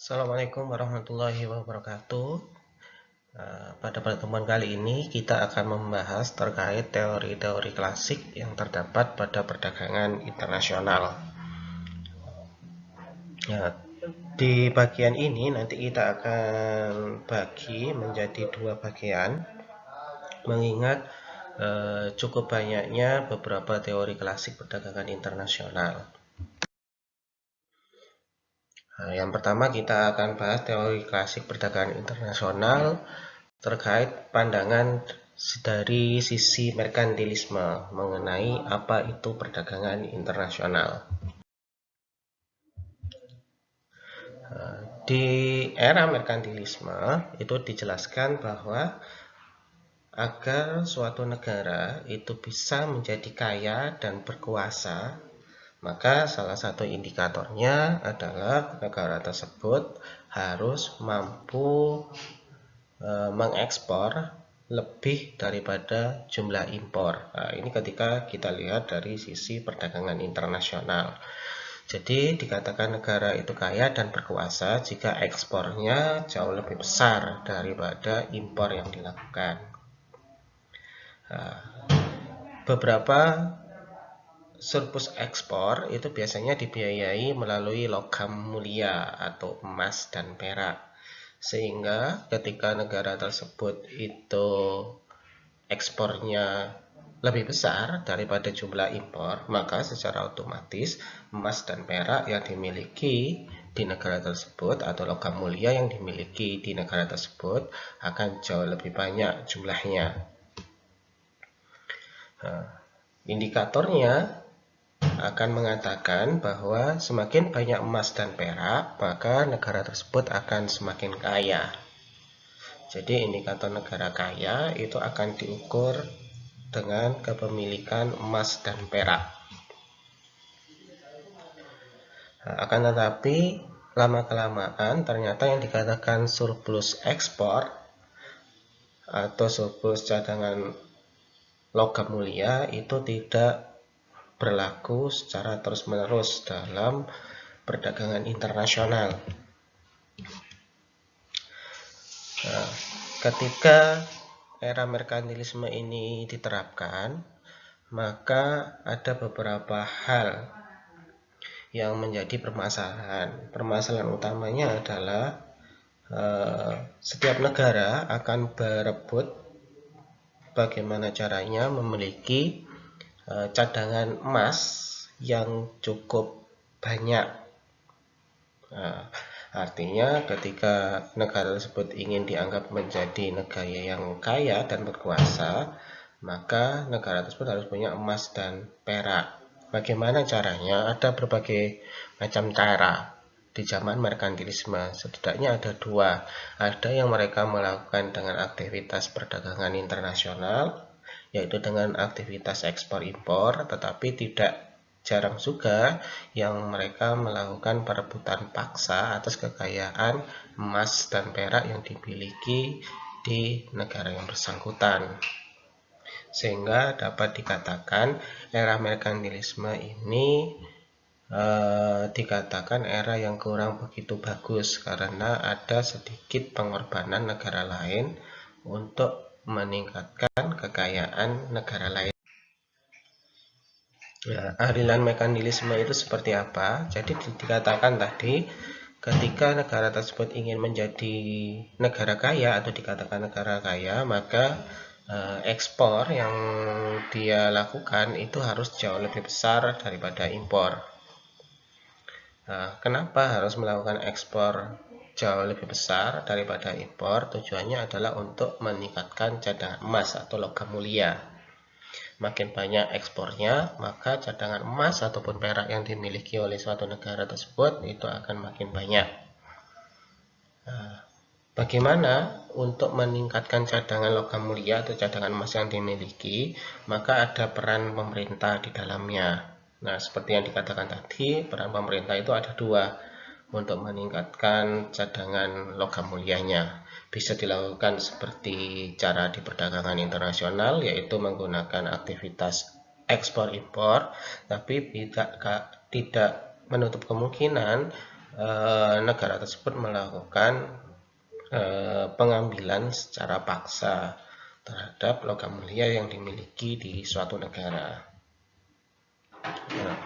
Assalamualaikum warahmatullahi wabarakatuh. Pada pertemuan kali ini kita akan membahas terkait teori-teori klasik yang terdapat pada perdagangan internasional. Di bagian ini nanti kita akan bagi menjadi dua bagian, mengingat cukup banyaknya beberapa teori klasik perdagangan internasional. Yang pertama kita akan bahas teori klasik perdagangan internasional terkait pandangan dari sisi merkantilisme mengenai apa itu perdagangan internasional. Di era merkantilisme itu dijelaskan bahwa agar suatu negara itu bisa menjadi kaya dan berkuasa, maka salah satu indikatornya adalah negara tersebut harus mampu mengekspor lebih daripada jumlah impor. Nah, ini ketika kita lihat dari sisi perdagangan internasional. Jadi dikatakan negara itu kaya dan berkuasa jika ekspornya jauh lebih besar daripada impor yang dilakukan. Nah, beberapa surplus ekspor itu biasanya dibiayai melalui logam mulia atau emas dan perak. Sehingga ketika negara tersebut itu ekspornya lebih besar daripada jumlah impor, maka secara otomatis emas dan perak yang dimiliki di negara tersebut atau logam mulia yang dimiliki di negara tersebut akan jauh lebih banyak jumlahnya. Indikatornya akan mengatakan bahwa semakin banyak emas dan perak, maka negara tersebut akan semakin kaya. Jadi indikator negara kaya itu akan diukur dengan kepemilikan emas dan perak. Akan tetapi lama-kelamaan ternyata yang dikatakan surplus ekspor atau surplus cadangan logam mulia itu tidak berlaku secara terus-menerus dalam perdagangan internasional. Ketika era merkantilisme ini diterapkan, maka ada beberapa hal yang menjadi permasalahan. Permasalahan utamanya adalah setiap negara akan berebut bagaimana caranya memiliki cadangan emas yang cukup banyak. Artinya ketika negara tersebut ingin dianggap menjadi negara yang kaya dan berkuasa, maka negara tersebut harus punya emas dan perak. Bagaimana caranya? Ada berbagai macam cara di zaman merkantilisme. Setidaknya ada dua. Ada yang mereka melakukan dengan aktivitas perdagangan internasional, yaitu dengan aktivitas ekspor impor, tetapi tidak jarang juga yang mereka melakukan perebutan paksa atas kekayaan emas dan perak yang dimiliki di negara yang bersangkutan. Sehingga dapat dikatakan era merkantilisme ini dikatakan era yang kurang begitu bagus karena ada sedikit pengorbanan negara lain untuk meningkatkan kekayaan negara lain. Aliran merkantilisme itu seperti apa? Jadi dikatakan tadi ketika negara tersebut ingin menjadi negara kaya atau dikatakan negara kaya, maka ekspor yang dia lakukan itu harus jauh lebih besar daripada impor. Kenapa harus melakukan ekspor jauh lebih besar daripada impor? Tujuannya adalah untuk meningkatkan cadangan emas atau logam mulia. Makin banyak ekspornya, maka cadangan emas ataupun perak yang dimiliki oleh suatu negara tersebut itu akan makin banyak. Bagaimana untuk meningkatkan cadangan logam mulia atau cadangan emas yang dimiliki? Maka ada peran pemerintah di dalamnya. Nah, seperti yang dikatakan tadi, peran pemerintah itu ada dua untuk meningkatkan cadangan logam mulianya. Bisa dilakukan seperti cara di perdagangan internasional, yaitu menggunakan aktivitas ekspor impor, tapi tidak menutup kemungkinan negara tersebut melakukan pengambilan secara paksa terhadap logam mulia yang dimiliki di suatu negara. Nah,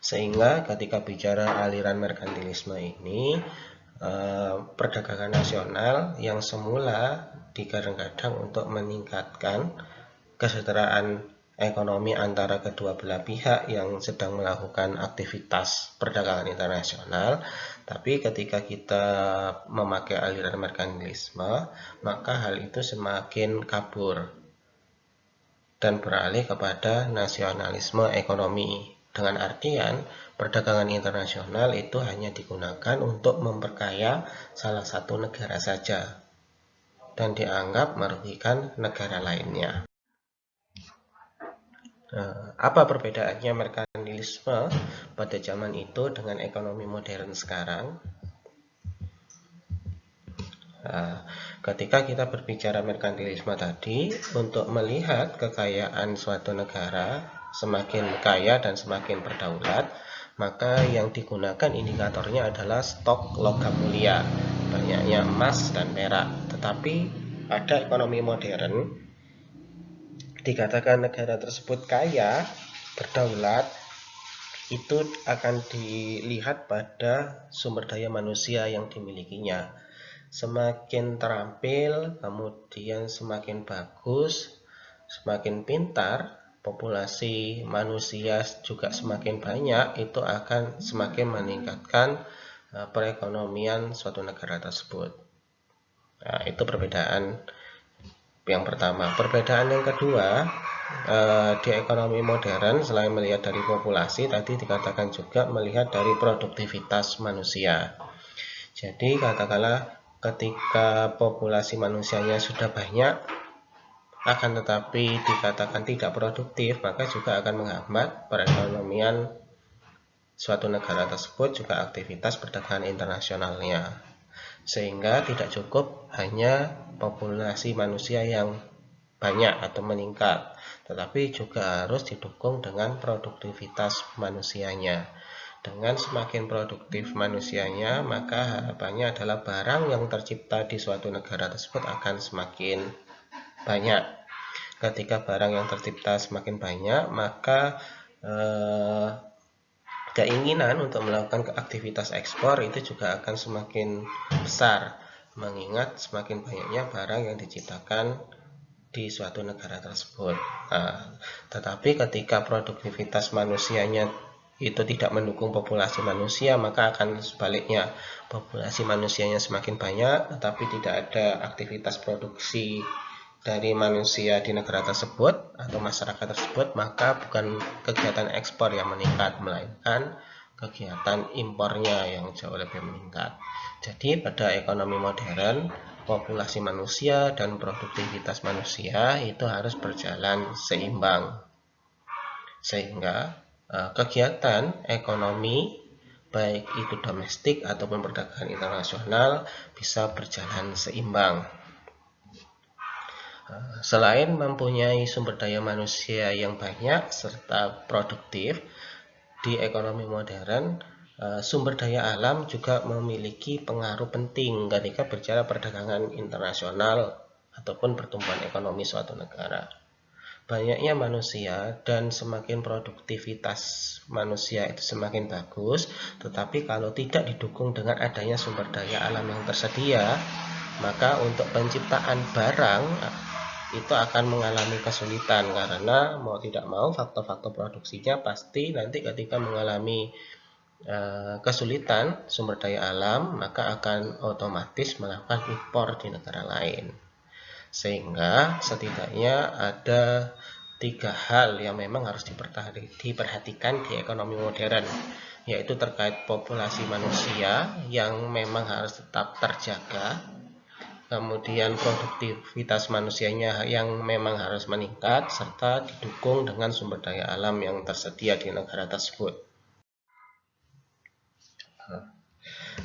sehingga ketika bicara aliran merkantilisme ini, perdagangan nasional yang semula digadang-gadang untuk meningkatkan kesejahteraan ekonomi antara kedua belah pihak yang sedang melakukan aktivitas perdagangan internasional, tapi ketika kita memakai aliran merkantilisme, maka hal itu semakin kabur dan beralih kepada nasionalisme ekonomi. Dengan artian, perdagangan internasional itu hanya digunakan untuk memperkaya salah satu negara saja dan dianggap merugikan negara lainnya. Apa perbedaannya merkantilisme pada zaman itu dengan ekonomi modern sekarang? Ketika kita berbicara merkantilisme tadi, untuk melihat kekayaan suatu negara semakin kaya dan semakin berdaulat, maka yang digunakan indikatornya adalah stok logam mulia, banyaknya emas dan perak. Tetapi pada ekonomi modern, dikatakan negara tersebut kaya, berdaulat, itu akan dilihat pada sumber daya manusia yang dimilikinya. Semakin terampil, kemudian semakin bagus, semakin pintar, populasi manusia juga semakin banyak, itu akan semakin meningkatkan perekonomian suatu negara tersebut. Nah, itu perbedaan yang pertama. Perbedaan yang kedua, di ekonomi modern selain melihat dari populasi, tadi dikatakan juga melihat dari produktivitas manusia. Jadi katakanlah ketika populasi manusianya sudah banyak, akan tetapi dikatakan tidak produktif, maka juga akan menghambat perekonomian suatu negara tersebut, juga aktivitas perdagangan internasionalnya. Sehingga tidak cukup hanya populasi manusia yang banyak atau meningkat, tetapi juga harus didukung dengan produktivitas manusianya. Dengan semakin produktif manusianya, maka harapannya adalah barang yang tercipta di suatu negara tersebut akan semakin banyak. Ketika barang yang tercipta semakin banyak, maka keinginan untuk melakukan aktivitas ekspor itu juga akan semakin besar, mengingat semakin banyaknya barang yang diciptakan di suatu negara tersebut. Tetapi ketika produktivitas manusianya itu tidak mendukung populasi manusia, maka akan sebaliknya, populasi manusianya semakin banyak tetapi tidak ada aktivitas produksi dari manusia di negara tersebut atau masyarakat tersebut, maka bukan kegiatan ekspor yang meningkat, melainkan kegiatan impornya yang jauh lebih meningkat. Jadi pada ekonomi modern, populasi manusia dan produktivitas manusia itu harus berjalan seimbang, sehingga kegiatan ekonomi baik itu domestik ataupun perdagangan internasional bisa berjalan seimbang. Selain mempunyai sumber daya manusia yang banyak serta produktif, di ekonomi modern sumber daya alam juga memiliki pengaruh penting ketika berbicara perdagangan internasional ataupun pertumbuhan ekonomi suatu negara. Banyaknya manusia dan semakin produktivitas manusia itu semakin bagus, tetapi kalau tidak didukung dengan adanya sumber daya alam yang tersedia, maka untuk penciptaan barang itu akan mengalami kesulitan, karena mau tidak mau faktor-faktor produksinya pasti nanti ketika mengalami kesulitan sumber daya alam, maka akan otomatis melakukan impor di negara lain. Sehingga setidaknya ada 3 hal yang memang harus diperhatikan di ekonomi modern, yaitu terkait populasi manusia yang memang harus tetap terjaga, kemudian produktivitas manusianya yang memang harus meningkat, serta didukung dengan sumber daya alam yang tersedia di negara tersebut.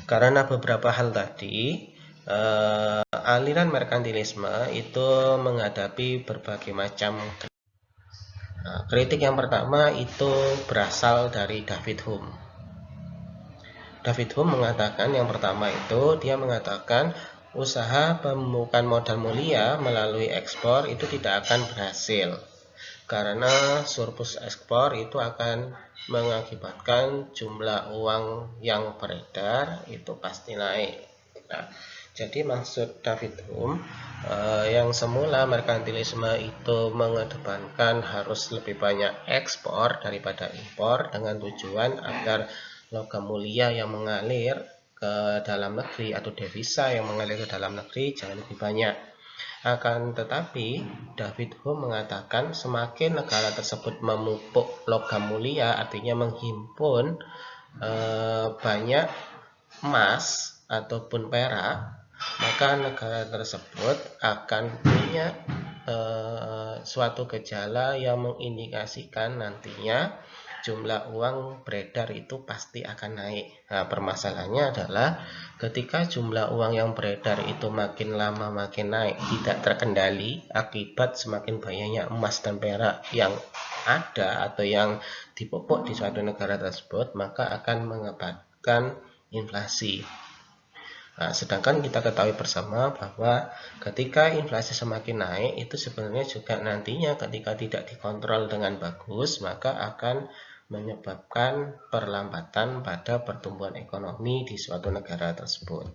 Karena beberapa hal tadi, aliran merkantilisme itu menghadapi berbagai macam kritik. Yang pertama itu berasal dari David Hume. David Hume mengatakan yang pertama itu, dia mengatakan usaha pembukaan modal mulia melalui ekspor itu tidak akan berhasil. Karena surplus ekspor itu akan mengakibatkan jumlah uang yang beredar itu pasti naik. Nah, jadi maksud David Hume yang semula merkantilisme itu mengedepankan harus lebih banyak ekspor daripada impor dengan tujuan agar logam mulia yang mengalir ke dalam negeri atau devisa yang mengalir ke dalam negeri jangan lebih banyak. Akan tetapi, David Hume mengatakan semakin negara tersebut memupuk logam mulia, artinya menghimpun banyak emas ataupun perak, maka negara tersebut akan punya suatu gejala yang mengindikasikan nantinya jumlah uang beredar itu pasti akan naik. Nah, permasalahannya adalah ketika jumlah uang yang beredar itu makin lama makin naik, tidak terkendali akibat semakin banyaknya emas dan perak yang ada atau yang dipupuk di suatu negara tersebut, maka akan mengakibatkan inflasi. Nah, sedangkan kita ketahui bersama bahwa ketika inflasi semakin naik, itu sebenarnya juga nantinya ketika tidak dikontrol dengan bagus, maka akan menyebabkan perlambatan pada pertumbuhan ekonomi di suatu negara tersebut.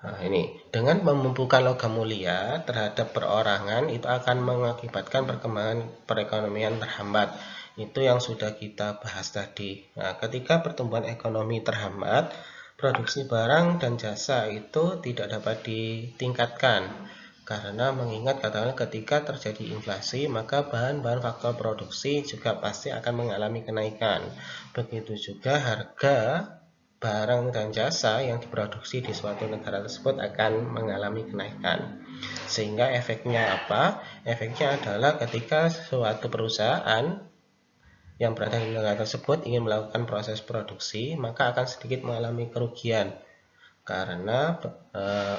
Nah, ini dengan memumpukan logam mulia terhadap perorangan itu akan mengakibatkan perkembangan perekonomian terhambat. Itu yang sudah kita bahas tadi. Nah, ketika pertumbuhan ekonomi terhambat, produksi barang dan jasa itu tidak dapat ditingkatkan. Karena mengingat katakanlah ketika terjadi inflasi, maka bahan-bahan faktor produksi juga pasti akan mengalami kenaikan. Begitu juga harga barang dan jasa yang diproduksi di suatu negara tersebut akan mengalami kenaikan. Sehingga efeknya apa? Efeknya adalah ketika suatu perusahaan yang berada di negara tersebut ingin melakukan proses produksi, maka akan sedikit mengalami kerugian. Karena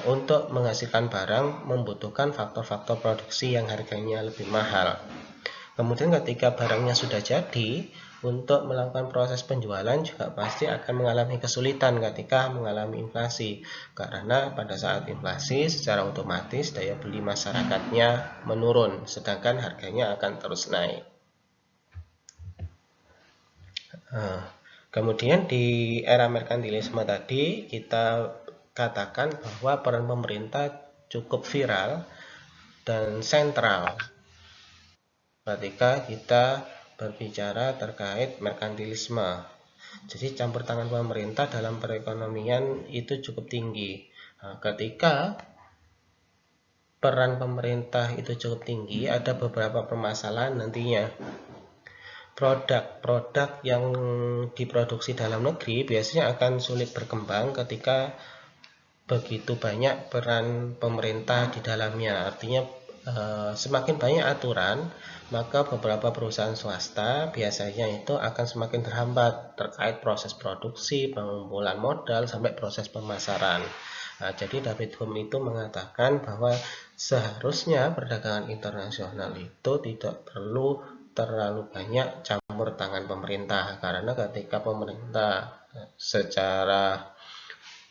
untuk menghasilkan barang membutuhkan faktor-faktor produksi yang harganya lebih mahal. Kemudian ketika barangnya sudah jadi, untuk melakukan proses penjualan juga pasti akan mengalami kesulitan ketika mengalami inflasi. Karena pada saat inflasi secara otomatis daya beli masyarakatnya menurun, sedangkan harganya akan terus naik. Kemudian di era merkantilisme tadi kita katakan bahwa peran pemerintah cukup viral dan sentral ketika kita berbicara terkait merkantilisme. Jadi campur tangan pemerintah dalam perekonomian itu cukup tinggi. Nah, ketika peran pemerintah itu cukup tinggi, ada beberapa permasalahan nantinya. Produk-produk yang diproduksi dalam negeri biasanya akan sulit berkembang ketika begitu banyak peran pemerintah di dalamnya. Artinya semakin banyak aturan, maka beberapa perusahaan swasta biasanya itu akan semakin terhambat terkait proses produksi, pengumpulan modal, sampai proses pemasaran. Nah, jadi David Hume itu mengatakan bahwa seharusnya perdagangan internasional itu tidak perlu terlalu banyak campur tangan pemerintah, karena ketika pemerintah secara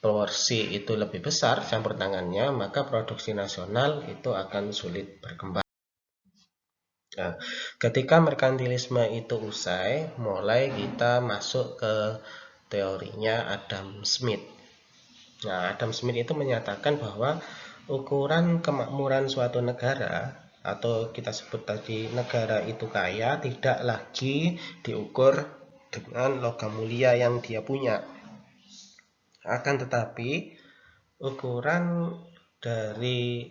porsi itu lebih besar campur tangannya, maka produksi nasional itu akan sulit berkembang. Nah, ketika merkantilisme itu usai, mulai kita masuk ke teorinya Adam Smith. Nah, Adam Smith itu menyatakan bahwa ukuran kemakmuran suatu negara atau kita sebut tadi negara itu kaya tidak lagi diukur dengan logam mulia yang dia punya. Akan tetapi ukuran dari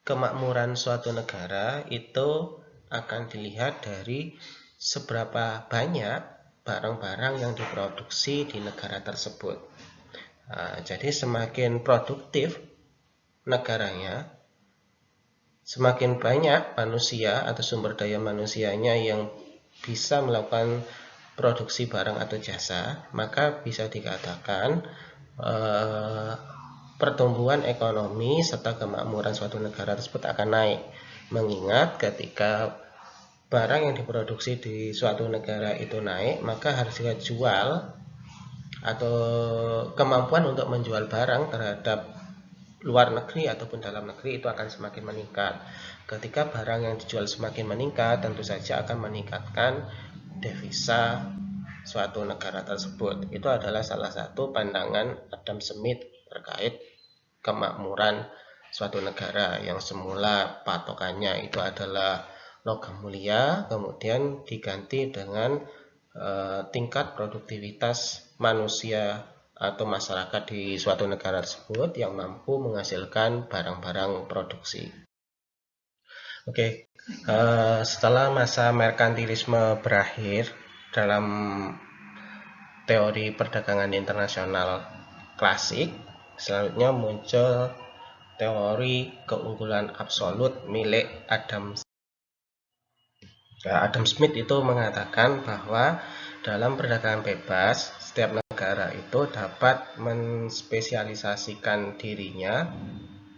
kemakmuran suatu negara itu akan dilihat dari seberapa banyak barang-barang yang diproduksi di negara tersebut. Nah, jadi semakin produktif negaranya, semakin banyak manusia atau sumber daya manusianya yang bisa melakukan produksi barang atau jasa, maka bisa dikatakan pertumbuhan ekonomi serta kemakmuran suatu negara tersebut akan naik. Mengingat ketika barang yang diproduksi di suatu negara itu naik, maka harga jual atau kemampuan untuk menjual barang terhadap luar negeri ataupun dalam negeri itu akan semakin meningkat. Ketika barang yang dijual semakin meningkat, tentu saja akan meningkatkan devisa suatu negara tersebut. Itu adalah salah satu pandangan Adam Smith terkait kemakmuran suatu negara yang semula patokannya itu adalah logam mulia, kemudian diganti dengan tingkat produktivitas manusia atau masyarakat di suatu negara tersebut yang mampu menghasilkan barang-barang produksi. Oke, setelah masa merkantilisme berakhir dalam teori perdagangan internasional klasik, selanjutnya muncul teori keunggulan absolut milik Adam Smith. Adam Smith itu mengatakan bahwa dalam perdagangan bebas, setiap negara itu dapat menspesialisasikan dirinya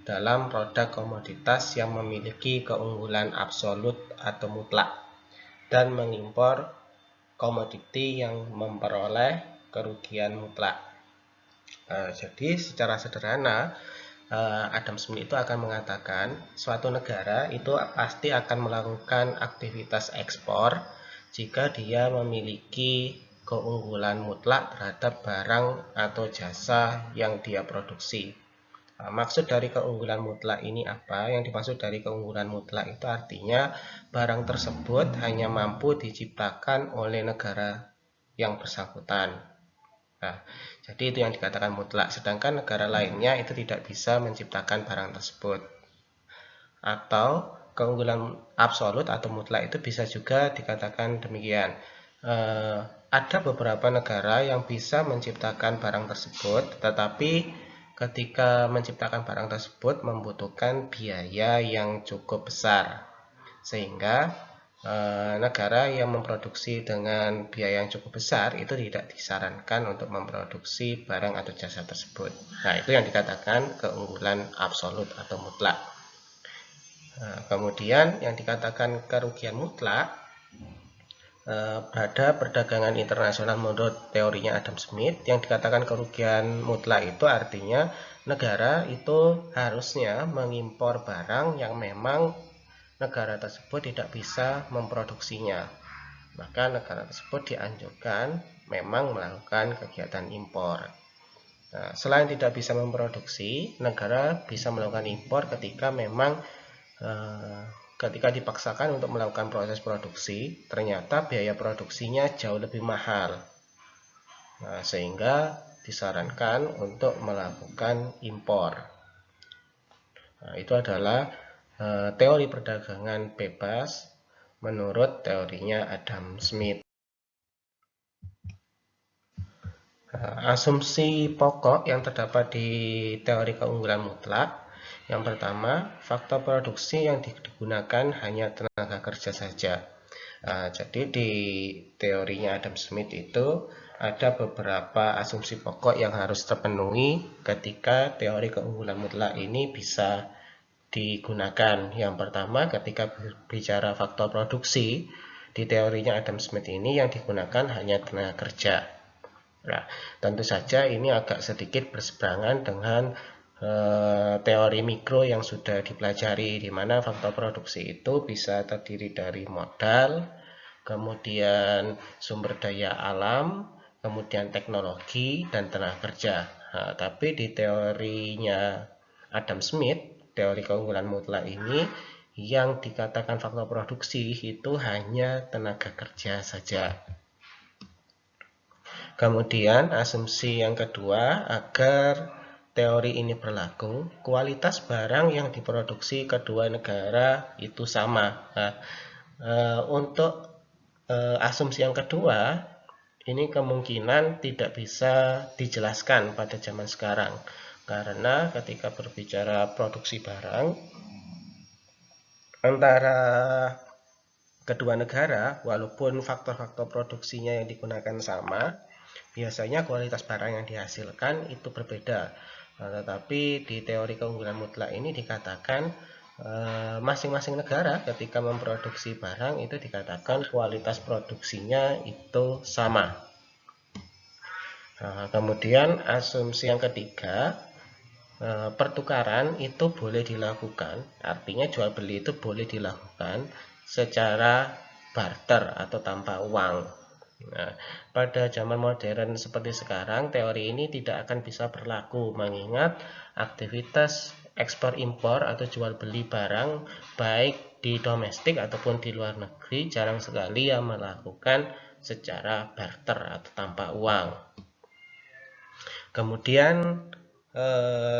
dalam produk komoditas yang memiliki keunggulan absolut atau mutlak dan mengimpor komoditi yang memperoleh kerugian mutlak. Jadi secara sederhana, Adam Smith itu akan mengatakan suatu negara itu pasti akan melakukan aktivitas ekspor jika dia memiliki keunggulan mutlak terhadap barang atau jasa yang dia produksi. Maksud dari keunggulan mutlak ini apa? Yang dimaksud dari keunggulan mutlak itu artinya barang tersebut hanya mampu diciptakan oleh negara yang bersangkutan. Nah, jadi itu yang dikatakan mutlak, sedangkan negara lainnya itu tidak bisa menciptakan barang tersebut. Atau keunggulan absolut atau mutlak itu bisa juga dikatakan demikian. Ada beberapa negara yang bisa menciptakan barang tersebut, tetapi ketika menciptakan barang tersebut membutuhkan biaya yang cukup besar, sehingga negara yang memproduksi dengan biaya yang cukup besar itu tidak disarankan untuk memproduksi barang atau jasa tersebut. Nah, itu yang dikatakan keunggulan absolut atau mutlak. Kemudian yang dikatakan kerugian mutlak pada perdagangan internasional menurut teorinya Adam Smith, yang dikatakan kerugian mutlak itu artinya negara itu harusnya mengimpor barang yang memang negara tersebut tidak bisa memproduksinya, maka negara tersebut dianjurkan memang melakukan kegiatan impor. Nah, selain tidak bisa memproduksi, negara bisa melakukan impor ketika memang ketika dipaksakan untuk melakukan proses produksi, ternyata biaya produksinya jauh lebih mahal. Nah, sehingga disarankan untuk melakukan impor. Nah, itu adalah teori perdagangan bebas menurut teorinya Adam Smith. Asumsi pokok yang terdapat di teori keunggulan mutlak. Yang pertama, faktor produksi yang digunakan hanya tenaga kerja saja. Jadi di teorinya Adam Smith itu ada beberapa asumsi pokok yang harus terpenuhi ketika teori keunggulan mutlak ini bisa digunakan. Yang pertama, ketika berbicara faktor produksi, di teorinya Adam Smith ini yang digunakan hanya tenaga kerja. Nah, tentu saja ini agak sedikit berseberangan dengan teori mikro yang sudah dipelajari, di mana faktor produksi itu bisa terdiri dari modal, kemudian sumber daya alam, kemudian teknologi, dan tenaga kerja. Nah, tapi di teorinya Adam Smith, teori keunggulan mutlak ini, yang dikatakan faktor produksi itu hanya tenaga kerja saja. Kemudian asumsi yang kedua, agar teori ini berlaku, kualitas barang yang diproduksi kedua negara itu sama. Nah, untuk asumsi yang kedua, ini kemungkinan tidak bisa dijelaskan pada zaman sekarang. Karena ketika berbicara produksi barang antara kedua negara, walaupun faktor-faktor produksinya yang digunakan sama, biasanya kualitas barang yang dihasilkan itu berbeda. Tetapi di teori keunggulan mutlak ini dikatakan masing-masing negara ketika memproduksi barang itu dikatakan kualitas produksinya itu sama. Kemudian asumsi yang ketiga, pertukaran itu boleh dilakukan, artinya jual beli itu boleh dilakukan secara barter atau tanpa uang. Nah, pada zaman modern seperti sekarang, teori ini tidak akan bisa berlaku mengingat aktivitas ekspor impor atau jual beli barang baik di domestik ataupun di luar negeri jarang sekali yang melakukan secara barter atau tanpa uang. Kemudian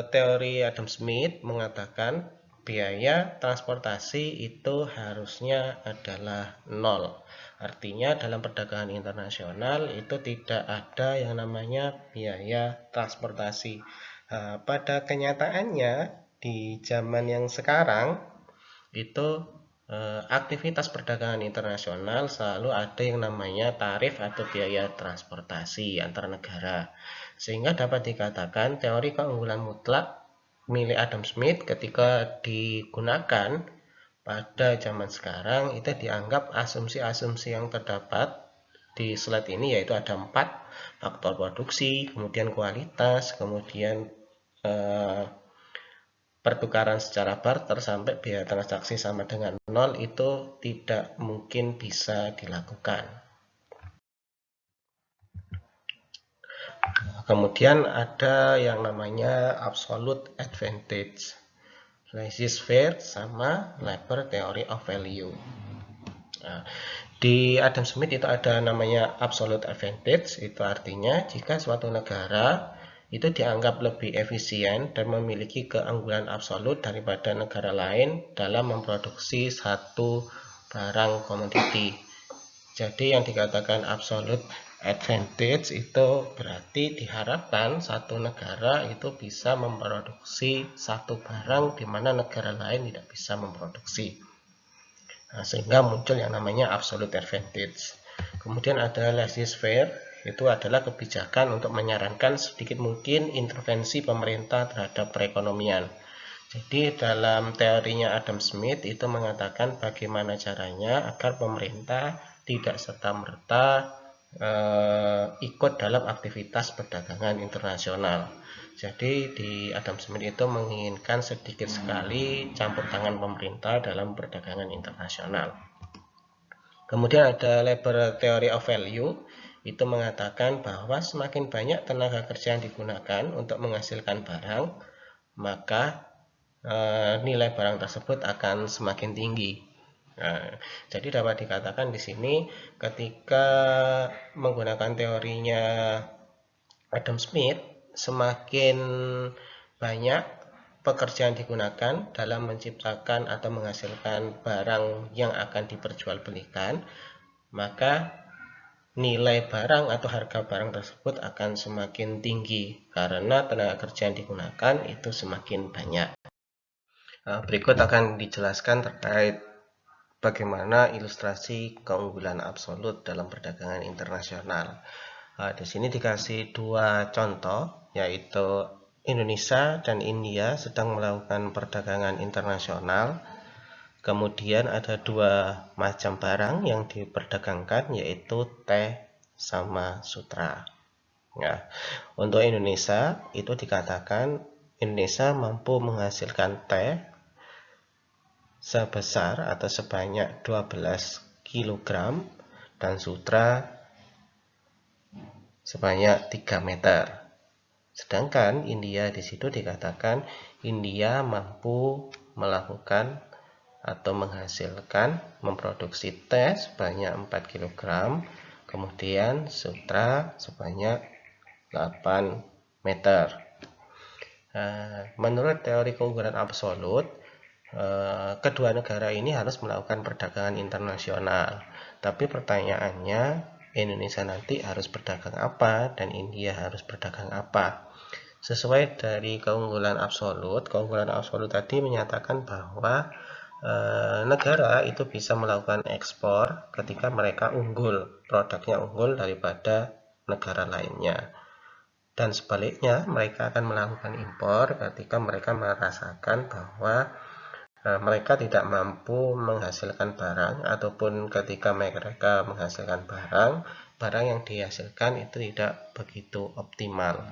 teori Adam Smith mengatakan biaya transportasi itu harusnya adalah nol. Artinya dalam perdagangan internasional itu tidak ada yang namanya biaya transportasi. Pada kenyataannya di zaman yang sekarang itu aktivitas perdagangan internasional selalu ada yang namanya tarif atau biaya transportasi antar negara. Sehingga dapat dikatakan teori keunggulan mutlak milik Adam Smith ketika digunakan pada zaman sekarang itu dianggap asumsi-asumsi yang terdapat di slide ini, yaitu ada 4 faktor produksi, kemudian kualitas, kemudian pertukaran secara barter sampai biaya transaksi sama dengan nol itu tidak mungkin bisa dilakukan. Kemudian ada yang namanya absolute advantage, laissez-faire, sama Laper theory of value. Nah, di Adam Smith itu ada namanya absolute advantage, itu artinya jika suatu negara itu dianggap lebih efisien dan memiliki keunggulan absolut daripada negara lain dalam memproduksi satu barang komoditi. Jadi yang dikatakan absolute advantage itu berarti diharapkan satu negara itu bisa memproduksi satu barang di mana negara lain tidak bisa memproduksi. Nah, sehingga muncul yang namanya absolute advantage. Kemudian ada laissez-faire, itu adalah kebijakan untuk menyarankan sedikit mungkin intervensi pemerintah terhadap perekonomian. Jadi dalam teorinya Adam Smith itu mengatakan bagaimana caranya agar pemerintah tidak serta-merta ikut dalam aktivitas perdagangan internasional. Jadi di Adam Smith itu menginginkan sedikit sekali campur tangan pemerintah dalam perdagangan internasional. Kemudian ada Laper theory of value, itu mengatakan bahwa semakin banyak tenaga kerja yang digunakan untuk menghasilkan barang, maka nilai barang tersebut akan semakin tinggi. Nah, jadi dapat dikatakan di sini ketika menggunakan teorinya Adam Smith, semakin banyak pekerjaan digunakan dalam menciptakan atau menghasilkan barang yang akan diperjualbelikan, maka nilai barang atau harga barang tersebut akan semakin tinggi karena tenaga kerja yang digunakan itu semakin banyak. Berikut akan dijelaskan terkait bagaimana ilustrasi keunggulan absolut dalam perdagangan internasional. Di sini dikasih dua contoh, yaitu Indonesia dan India sedang melakukan perdagangan internasional. Kemudian ada dua macam barang yang diperdagangkan, yaitu teh sama sutra. Nah, untuk Indonesia itu dikatakan Indonesia mampu menghasilkan teh sebesar atau sebanyak 12 kg dan sutra sebanyak 3 meter. Sedangkan India di situ dikatakan India mampu melakukan atau menghasilkan memproduksi teh sebanyak 4 kg, kemudian sutra sebanyak 8 meter. Menurut teori keunggulan absolut, kedua negara ini harus melakukan perdagangan internasional. Tapi pertanyaannya, Indonesia nanti harus berdagang apa dan India harus berdagang apa? Sesuai dari keunggulan absolut tadi menyatakan bahwa negara itu bisa melakukan ekspor ketika mereka unggul, produknya unggul daripada negara lainnya. Dan sebaliknya, mereka akan melakukan impor ketika mereka merasakan bahwa Nah, mereka tidak mampu menghasilkan barang, ataupun ketika mereka menghasilkan barang yang dihasilkan itu tidak begitu optimal.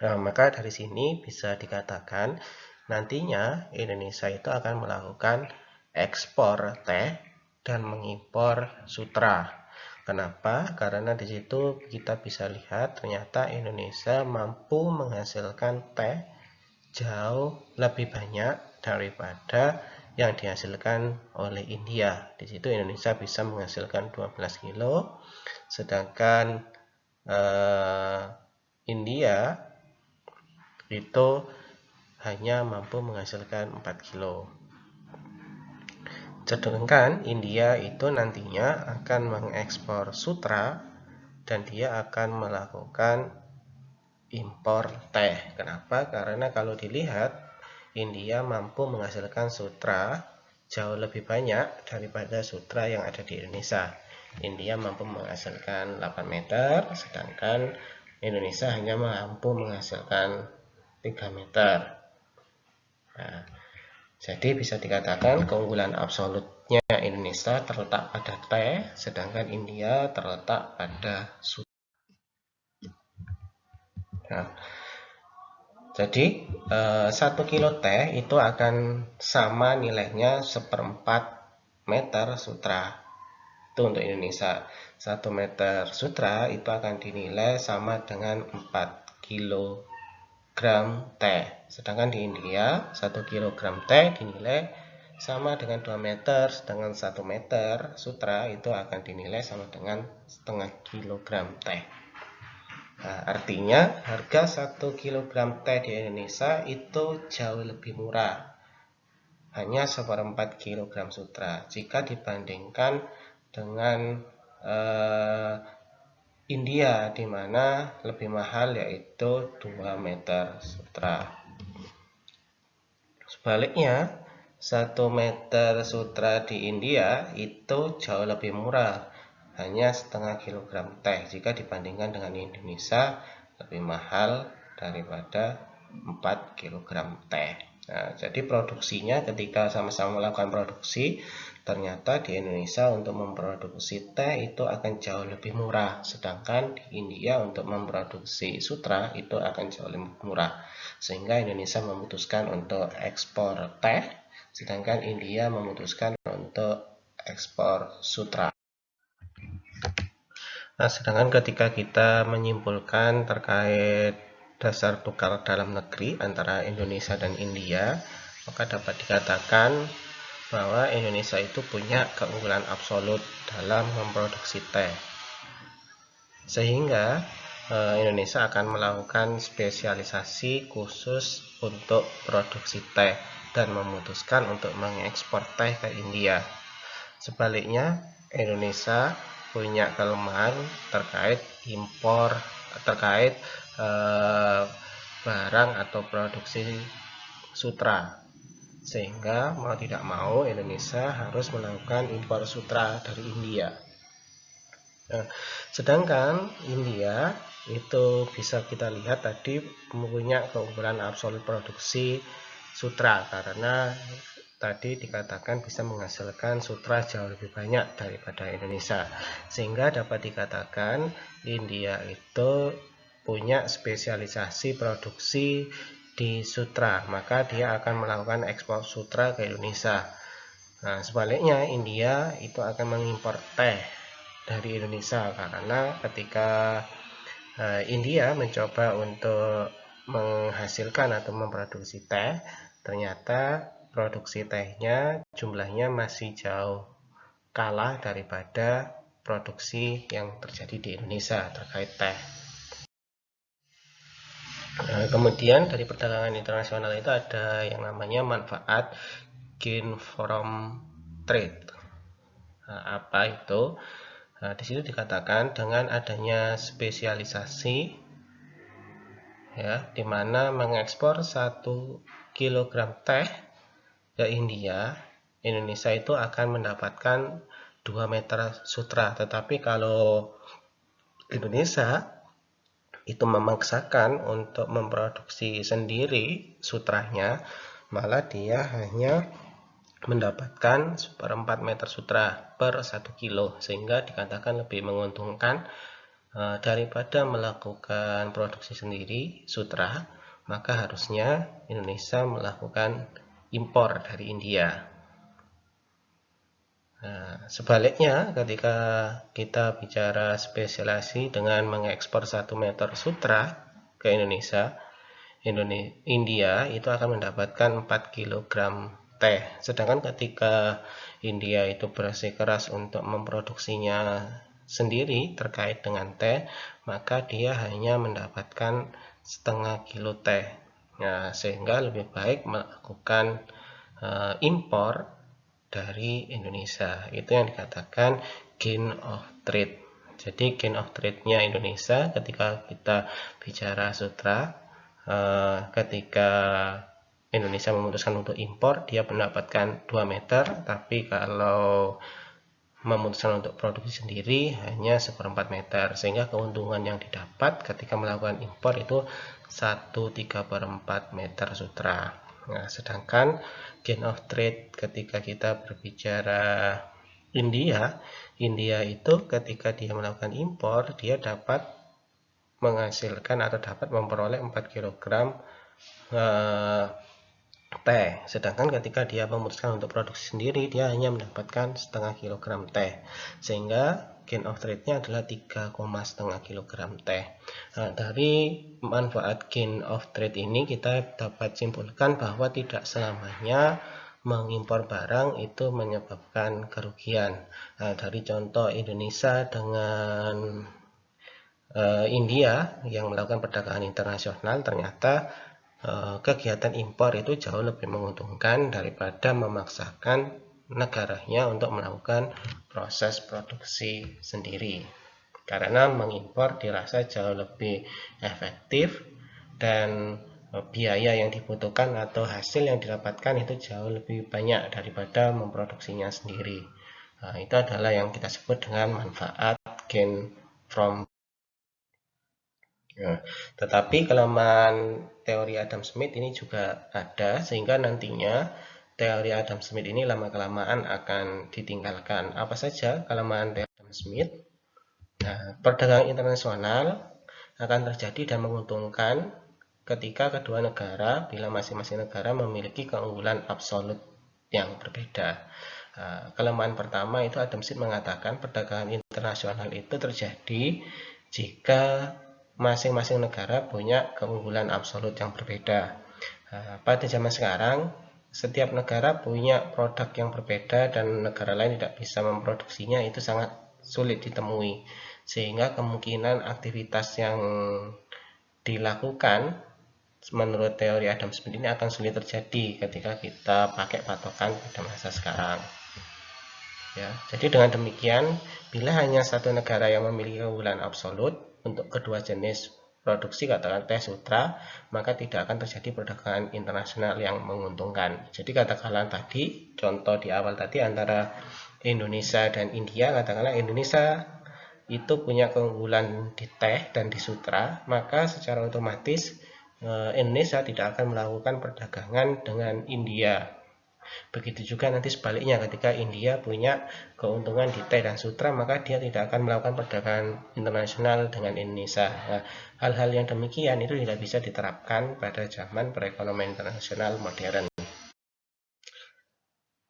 Nah, maka dari sini bisa dikatakan nantinya Indonesia itu akan melakukan ekspor teh dan mengimpor sutra. Kenapa? Karena di situ kita bisa lihat ternyata Indonesia mampu menghasilkan teh jauh lebih banyak daripada yang dihasilkan oleh India. Di situ Indonesia bisa menghasilkan 12 kilo, sedangkan India itu hanya mampu menghasilkan 4 kilo. Sedangkan India itu nantinya akan mengekspor sutra dan dia akan melakukan impor teh. Kenapa? Karena kalau dilihat India mampu menghasilkan sutra jauh lebih banyak daripada sutra yang ada di Indonesia. India mampu menghasilkan 8 meter, sedangkan Indonesia hanya mampu menghasilkan 3 meter. Nah, jadi bisa dikatakan keunggulan absolutnya Indonesia terletak pada teh, sedangkan India terletak pada sutra. Nah, jadi 1 kilo teh itu akan sama nilainya 1/4 meter sutra. Itu untuk Indonesia. 1 meter sutra itu akan dinilai sama dengan 4 kilogram teh. Sedangkan di India 1 kilogram teh dinilai sama dengan 2 meter. Sedangkan 1 meter sutra itu akan dinilai sama dengan setengah kilogram teh. Nah, artinya harga 1 kg teh di Indonesia itu jauh lebih murah, hanya 1/4 kg sutra, jika dibandingkan dengan India, di mana lebih mahal, yaitu 2 meter sutra. Sebaliknya, 1 meter sutra di India itu jauh lebih murah, hanya setengah kilogram teh, jika dibandingkan dengan Indonesia lebih mahal daripada 4 kilogram teh. Nah, jadi produksinya ketika sama-sama melakukan produksi, ternyata di Indonesia untuk memproduksi teh itu akan jauh lebih murah, sedangkan di India untuk memproduksi sutra itu akan jauh lebih murah, sehingga Indonesia memutuskan untuk ekspor teh, sedangkan India memutuskan untuk ekspor sutra. Nah, sedangkan ketika kita menyimpulkan terkait dasar tukar dalam negeri antara Indonesia dan India, maka dapat dikatakan bahwa Indonesia itu punya keunggulan absolut dalam memproduksi teh. Sehingga Indonesia akan melakukan spesialisasi khusus untuk produksi teh dan memutuskan untuk mengekspor teh ke India. Sebaliknya, Indonesia punya kelemahan terkait impor, terkait barang atau produksi sutra, sehingga mau tidak mau Indonesia harus melakukan impor sutra dari India. Nah, sedangkan India itu bisa kita lihat tadi punya keunggulan absolut produksi sutra, karena tadi dikatakan bisa menghasilkan sutra jauh lebih banyak daripada Indonesia, sehingga dapat dikatakan India itu punya spesialisasi produksi di sutra, maka dia akan melakukan ekspor sutra ke Indonesia. Nah, sebaliknya India itu akan mengimpor teh dari Indonesia, karena ketika India mencoba untuk menghasilkan atau memproduksi teh, ternyata produksi tehnya jumlahnya masih jauh kalah daripada produksi yang terjadi di Indonesia terkait teh. Kemudian dari perdagangan internasional itu ada yang namanya manfaat gain from trade. Apa itu? Di sini dikatakan dengan adanya spesialisasi, ya, di mana mengekspor 1 kilogram teh ke India, Indonesia itu akan mendapatkan 2 meter sutra. Tetapi kalau Indonesia itu memaksakan untuk memproduksi sendiri sutranya, malah dia hanya mendapatkan 1/4 meter sutra per 1 kilo, sehingga dikatakan lebih menguntungkan daripada melakukan produksi sendiri sutra, maka harusnya Indonesia melakukan impor dari India. Nah, sebaliknya ketika kita bicara spesialisasi dengan mengekspor 1 meter sutra ke Indonesia, India itu akan mendapatkan 4 kg teh. Sedangkan ketika India itu bersikeras untuk memproduksinya sendiri terkait dengan teh, maka dia hanya mendapatkan setengah kilo teh. Nah, sehingga lebih baik melakukan impor dari Indonesia. Itu yang dikatakan gain of trade. Jadi gain of trade-nya Indonesia ketika kita bicara sutra, ketika Indonesia memutuskan untuk impor, dia mendapatkan 2 meter, tapi kalau memutuskan untuk produksi sendiri hanya 1/4 meter, sehingga keuntungan yang didapat ketika melakukan impor itu 1/3/4 meter sutra. Nah, sedangkan gain of trade ketika kita berbicara India itu ketika dia melakukan impor, dia dapat menghasilkan atau dapat memperoleh 4 kg teh, sedangkan ketika dia memutuskan untuk produksi sendiri, dia hanya mendapatkan setengah kilogram teh, sehingga gain of trade-nya adalah 3,5 kg teh. Nah, dari manfaat gain of trade ini kita dapat simpulkan bahwa tidak selamanya mengimpor barang itu menyebabkan kerugian. Nah, dari contoh Indonesia dengan India yang melakukan perdagangan internasional, ternyata kegiatan impor itu jauh lebih menguntungkan daripada memaksakan negaranya untuk melakukan proses produksi sendiri, karena mengimpor dirasa jauh lebih efektif dan biaya yang dibutuhkan atau hasil yang didapatkan itu jauh lebih banyak daripada memproduksinya sendiri. Nah, itu adalah yang kita sebut dengan manfaat gain from. Ya, tetapi kelemahan teori Adam Smith ini juga ada, sehingga nantinya teori Adam Smith ini lama-kelamaan akan ditinggalkan. Apa saja kelemahan teori Adam Smith? Nah, perdagangan internasional akan terjadi dan menguntungkan ketika kedua negara, bila masing-masing negara memiliki keunggulan absolut yang berbeda. Kelemahan pertama itu Adam Smith mengatakan perdagangan internasional itu terjadi jika masing-masing negara punya keunggulan absolut yang berbeda. Pada zaman sekarang, setiap negara punya produk yang berbeda dan negara lain tidak bisa memproduksinya, itu sangat sulit ditemui, sehingga kemungkinan aktivitas yang dilakukan menurut teori Adam Smith ini akan sulit terjadi ketika kita pakai patokan pada masa sekarang. Ya, jadi dengan demikian, bila hanya satu negara yang memiliki keunggulan absolut untuk kedua jenis produksi, katakan teh sutra, maka tidak akan terjadi perdagangan internasional yang menguntungkan. Jadi katakanlah tadi, contoh di awal tadi antara Indonesia dan India, katakanlah Indonesia itu punya keunggulan di teh dan di sutra, maka secara otomatis Indonesia tidak akan melakukan perdagangan dengan India. Begitu juga nanti sebaliknya, ketika India punya keuntungan di teh dan sutra, maka dia tidak akan melakukan perdagangan internasional dengan Indonesia. Nah, hal-hal yang demikian itu tidak bisa diterapkan pada zaman perekonomian internasional modern.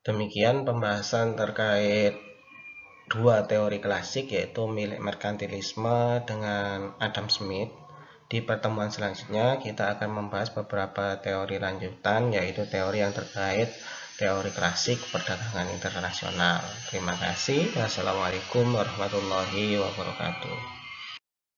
Demikian pembahasan terkait dua teori klasik, yaitu milik merkantilisme dengan Adam Smith. Di pertemuan selanjutnya kita akan membahas beberapa teori lanjutan, yaitu teori yang terkait teori klasik perdagangan internasional. Terima kasih. Wassalamualaikum warahmatullahi wabarakatuh.